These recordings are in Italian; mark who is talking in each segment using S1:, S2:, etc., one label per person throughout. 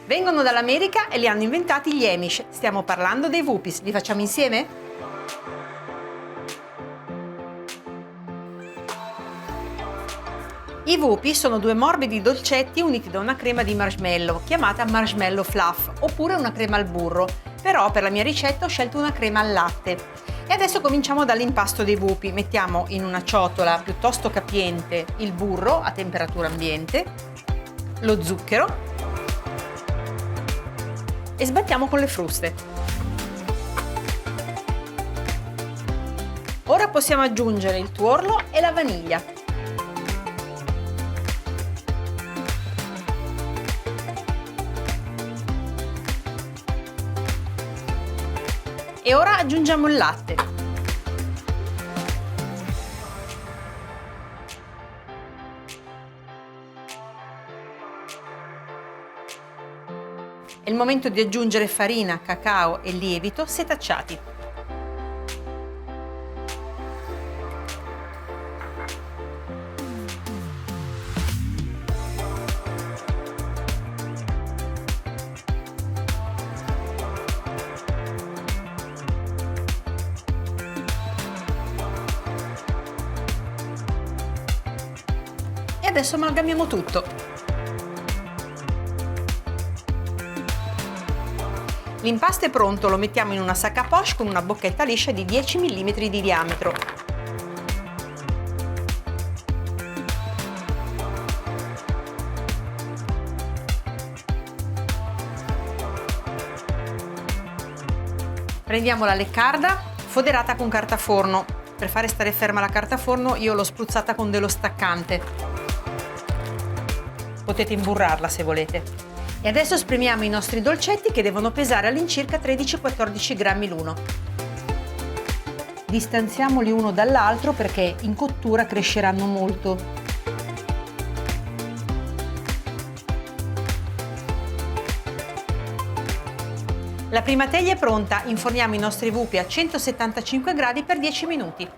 S1: Vengono dall'America e li hanno inventati gli Amish. Stiamo parlando dei Whoopis. Li facciamo insieme? I Whoopie sono due morbidi dolcetti uniti da una crema di marshmallow, chiamata marshmallow fluff, oppure una crema al burro. Però per la mia ricetta ho scelto una crema al latte. E adesso cominciamo dall'impasto dei Whoopie. Mettiamo in una ciotola piuttosto capiente il burro a temperatura ambiente, lo zucchero e sbattiamo con le fruste. Ora possiamo aggiungere il tuorlo e la vaniglia. E ora aggiungiamo il latte. È il momento di aggiungere farina, cacao e lievito setacciati. E adesso amalgamiamo tutto. L'impasto è pronto, lo mettiamo in una sac à poche con una bocchetta liscia di 10 mm di diametro. Prendiamo la leccarda foderata con carta forno. Per fare stare ferma la carta forno io l'ho spruzzata con dello staccante. Potete imburrarla se volete. E adesso spremiamo i nostri dolcetti che devono pesare all'incirca 13-14 grammi l'uno. Distanziamoli uno dall'altro perché in cottura cresceranno molto. La prima teglia è pronta, inforniamo i nostri Whoopie a 175 gradi per 10 minuti.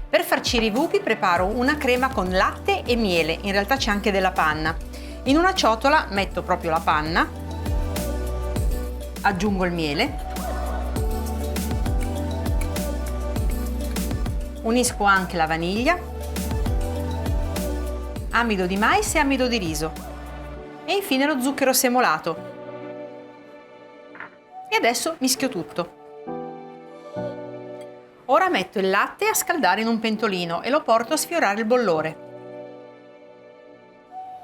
S1: Per farcire i Whoopie preparo una crema con latte e miele, in realtà c'è anche della panna. In una ciotola metto proprio la panna, aggiungo il miele, unisco anche la vaniglia, amido di mais e amido di riso e infine lo zucchero semolato. E adesso mischio tutto. Ora metto il latte a scaldare in un pentolino e lo porto a sfiorare il bollore.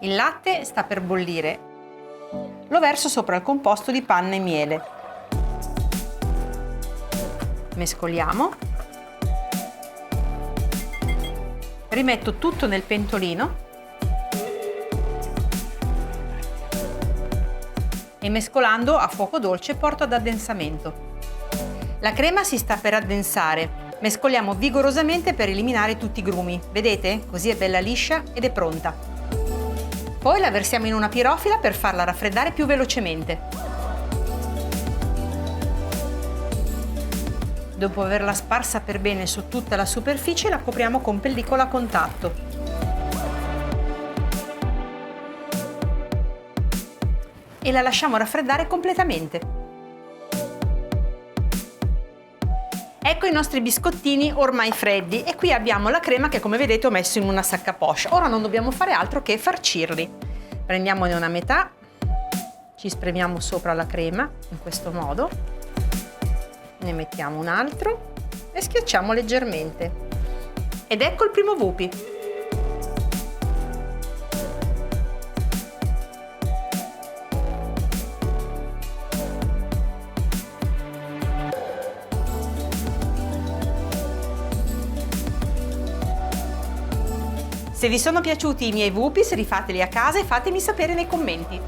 S1: Il latte sta per bollire. Lo verso sopra il composto di panna e miele. Mescoliamo. Rimetto tutto nel pentolino e mescolando a fuoco dolce porto ad addensamento. La crema si sta per addensare. Mescoliamo vigorosamente per eliminare tutti i grumi. Vedete? Così è bella liscia ed è pronta. Poi la versiamo in una pirofila per farla raffreddare più velocemente. Dopo averla sparsa per bene su tutta la superficie, la copriamo con pellicola a contatto. E la lasciamo raffreddare completamente. Ecco i nostri biscottini ormai freddi e qui abbiamo la crema che come vedete ho messo in una sac à poche. Ora non dobbiamo fare altro che farcirli. Prendiamone una metà, ci spremiamo sopra la crema in questo modo, ne mettiamo un altro e schiacciamo leggermente. Ed ecco il primo Whoopie. Se vi sono piaciuti i miei Whoopies rifateli a casa e fatemi sapere nei commenti.